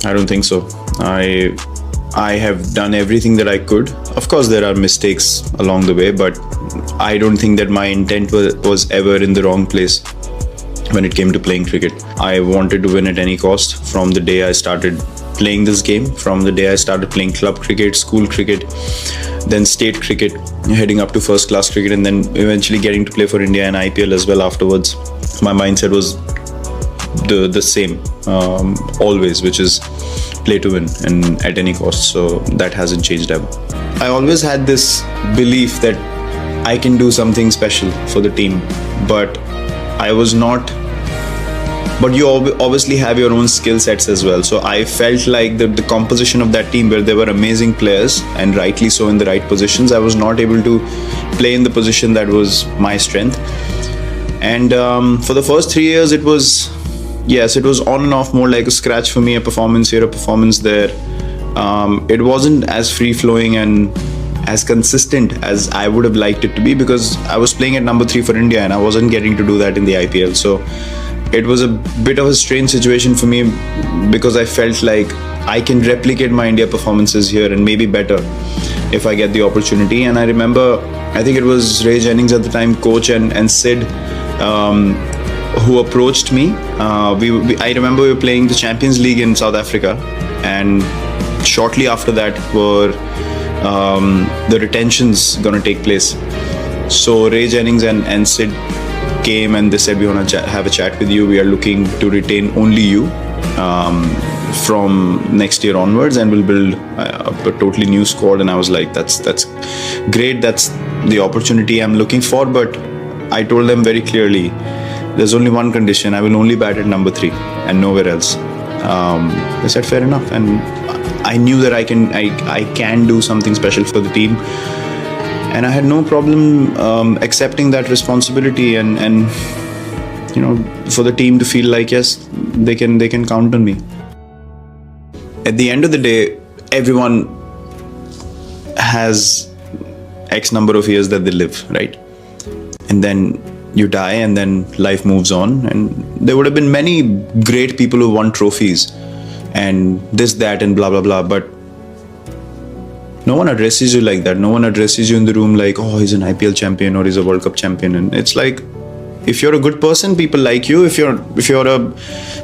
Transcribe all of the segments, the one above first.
I don't think so. I have done everything that I could. Of course, there are mistakes along the way, but I don't think that my intent was ever in the wrong place when it came to playing cricket. I wanted to win at any cost from the day I started playing this game, from the day I started playing club cricket, school cricket, then state cricket, heading up to first class cricket, and then eventually getting to play for India and IPL as well afterwards. My mindset was the same always, which is play to win and at any cost. So that hasn't changed ever. I always had this belief that I can do something special for the team, but I was not. But you obviously have your own skill sets as well. So I felt like the composition of that team, where there were amazing players and rightly so in the right positions, I was not able to play in the position that was my strength. And for the first 3 years, it was on and off, more like a scratch for me, a performance here, a performance there. It wasn't as free-flowing and as consistent as I would have liked it to be, because I was playing at number 3 for India and I wasn't getting to do that in the IPL. So it was a bit of a strange situation for me, because I felt like I can replicate my India performances here and maybe better if I get the opportunity. And I remember, I think it was Ray Jennings at the time, coach, and Sid, who approached me. I remember we were playing the Champions League in South Africa, and shortly after that were the retentions gonna take place. So Ray Jennings and Sid came and they said, we want to have a chat with you. We are looking to retain only you from next year onwards, and we'll build a totally new squad. And I was like, that's great. That's the opportunity I'm looking for. But I told them very clearly, there's only one condition. I will only bat at number 3 and nowhere else. They said, fair enough. And I knew that I can do something special for the team. And I had no problem accepting that responsibility and for the team to feel like, yes, they can count on me. At the end of the day, everyone has X number of years that they live, right? And then you die, and then life moves on. And there would have been many great people who won trophies and this, that, and blah, blah, blah. But no one addresses you like that. No one addresses you in the room like, oh, he's an IPL champion or he's a World Cup champion. And it's like, if you're a good person, people like you. If you're a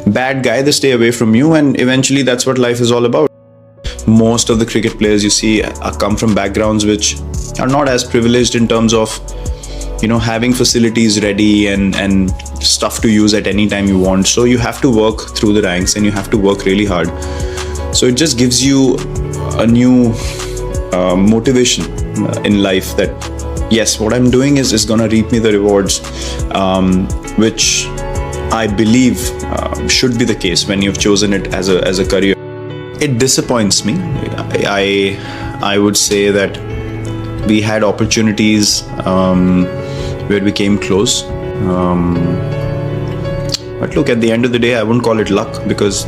bad guy, they stay away from you. And eventually that's what life is all about. Most of the cricket players you see come from backgrounds which are not as privileged in terms of, having facilities ready and stuff to use at any time you want. So you have to work through the ranks and you have to work really hard. So it just gives you a new motivation in life that, yes, what I'm doing is going to reap me the rewards, which I believe should be the case when you've chosen it as a career. It disappoints me. I would say that we had opportunities where we came close. But look, at the end of the day, I wouldn't call it luck, because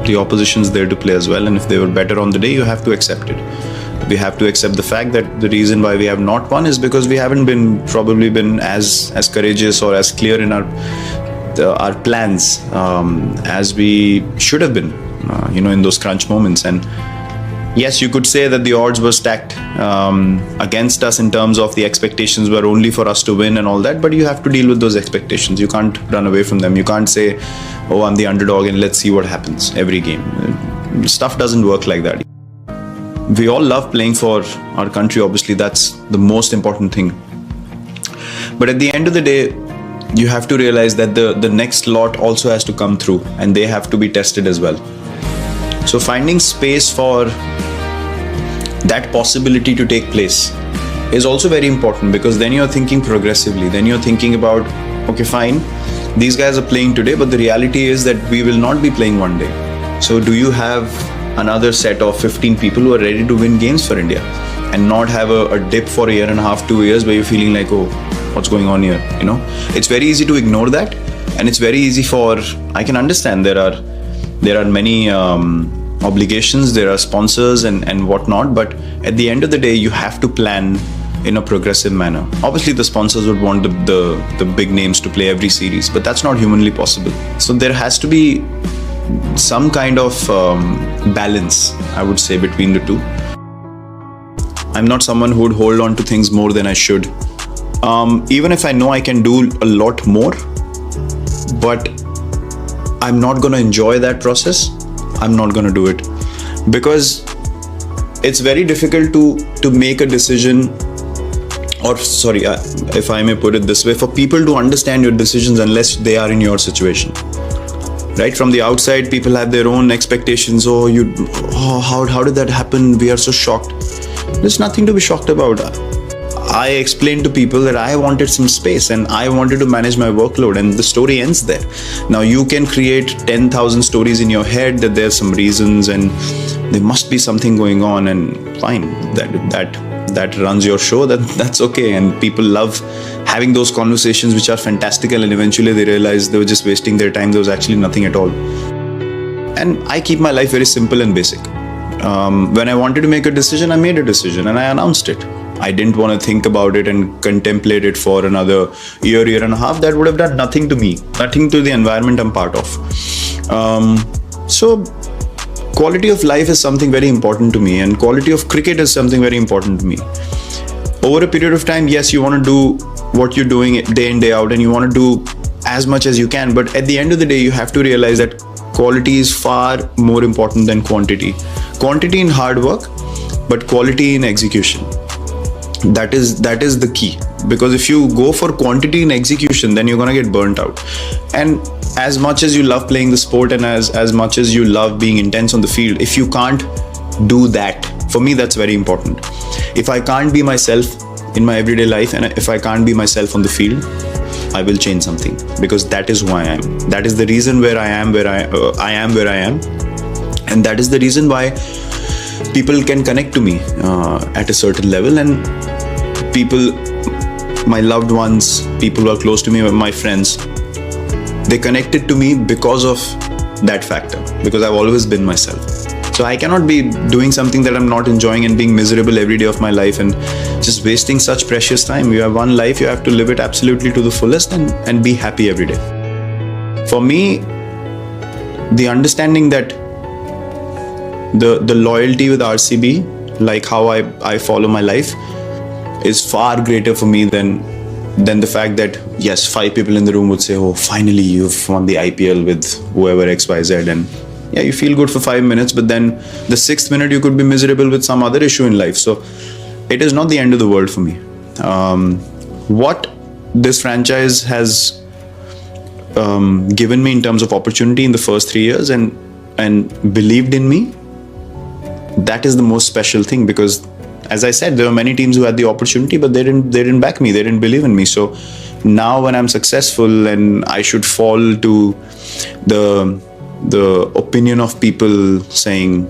the opposition's there to play as well. And if they were better on the day, you have to accept it. We have to accept the fact that the reason why we have not won is because we haven't probably been as courageous or as clear in our plans as we should have been, in those crunch moments. And yes, you could say that the odds were stacked against us in terms of the expectations were only for us to win and all that, but you have to deal with those expectations. You can't run away from them. You can't say, oh, I'm the underdog and let's see what happens every game. Stuff doesn't work like that. We all love playing for our country, obviously. That's the most important thing. But at the end of the day, you have to realize that the next lot also has to come through, and they have to be tested as well. So finding space for that possibility to take place is also very important, because then you're thinking progressively. Then you're thinking about, okay, fine, these guys are playing today, but the reality is that we will not be playing one day. So do you have another set of 15 people who are ready to win games for India and not have a dip for a year and a half, 2 years where you're feeling like, oh, what's going on here? It's very easy to ignore that, and it's very easy I can understand there are many obligations, there are sponsors and whatnot, but at the end of the day, you have to plan in a progressive manner. Obviously, the sponsors would want the big names to play every series, but that's not humanly possible. So there has to be some kind of balance, I would say, between the two. I'm not someone who would hold on to things more than I should. Even if I know I can do a lot more, but I'm not going to enjoy that process, I'm not going to do it. Because it's very difficult to make a decision, or sorry, if I may put it this way, for people to understand your decisions unless they are in your situation. Right? From the outside, people have their own expectations. How did that happen? We are so shocked. There's nothing to be shocked about. I explained to people that I wanted some space and I wanted to manage my workload, and the story ends there. Now you can create 10,000 stories in your head that there's some reasons and there must be something going on, and fine, that runs your show, that's okay. And people love having those conversations which are fantastical, and eventually they realize they were just wasting their time. There was actually nothing at all. And I keep my life very simple and basic. When I wanted to make a decision, I made a decision and I announced it. I didn't want to think about it and contemplate it for another year and a half. That would have done nothing to me, nothing to the environment I'm part of. So quality of life is something very important to me, and quality of cricket is something very important to me. Over a period of time, yes, you want to do what you're doing day in, day out, and you want to do as much as you can. But at the end of the day, you have to realize that quality is far more important than quantity. Quantity in hard work, but quality in execution. That is the key. Because if you go for quantity in execution, then you're going to get burnt out. And as much as you love playing the sport, and as much as you love being intense on the field, if you can't do that, for me, that's very important. If I can't be myself in my everyday life, and if I can't be myself on the field, I will change something, because that is who I am. That is the reason where I am where I am. And that is the reason why people can connect to me at a certain level. And people, my loved ones, people who are close to me, my friends, they connected to me because of that factor, because I've always been myself. So I cannot be doing something that I'm not enjoying and being miserable every day of my life and just wasting such precious time. You have one life, you have to live it absolutely to the fullest and be happy every day. For me, the understanding that the loyalty with RCB, like how I follow my life, is far greater for me than the fact that, yes, 5 people in the room would say, oh, finally you've won the IPL with whoever XYZ, and yeah, you feel good for 5 minutes, but then the 6th minute you could be miserable with some other issue in life. So it is not the end of the world for me. What this franchise has given me in terms of opportunity in the first 3 years and believed in me, that is the most special thing. Because as I said, there were many teams who had the opportunity, but they didn't back me, they didn't believe in me. So now when I'm successful and I should fall to the opinion of people saying,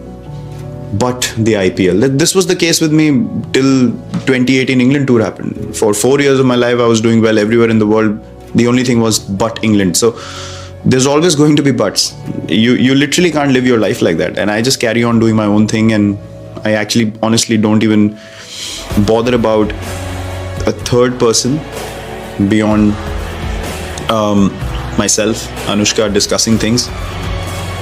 but the IPL. This was the case with me till 2018 England tour happened. For 4 years of my life, I was doing well everywhere in the world. The only thing was but England. So there's always going to be buts. You literally can't live your life like that. And I just carry on doing my own thing, and I actually honestly don't even bother about a third person beyond myself, Anushka, discussing things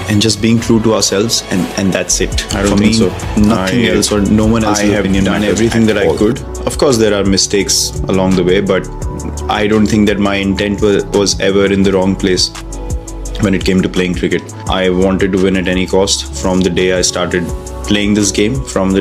and just being true to ourselves, and that's it. I don't think so. Nothing else, or no one else's opinion. I have done everything that I could. Of course, there are mistakes along the way, but I don't think that my intent was ever in the wrong place when it came to playing cricket. I wanted to win at any cost from the day I started playing this game, from the day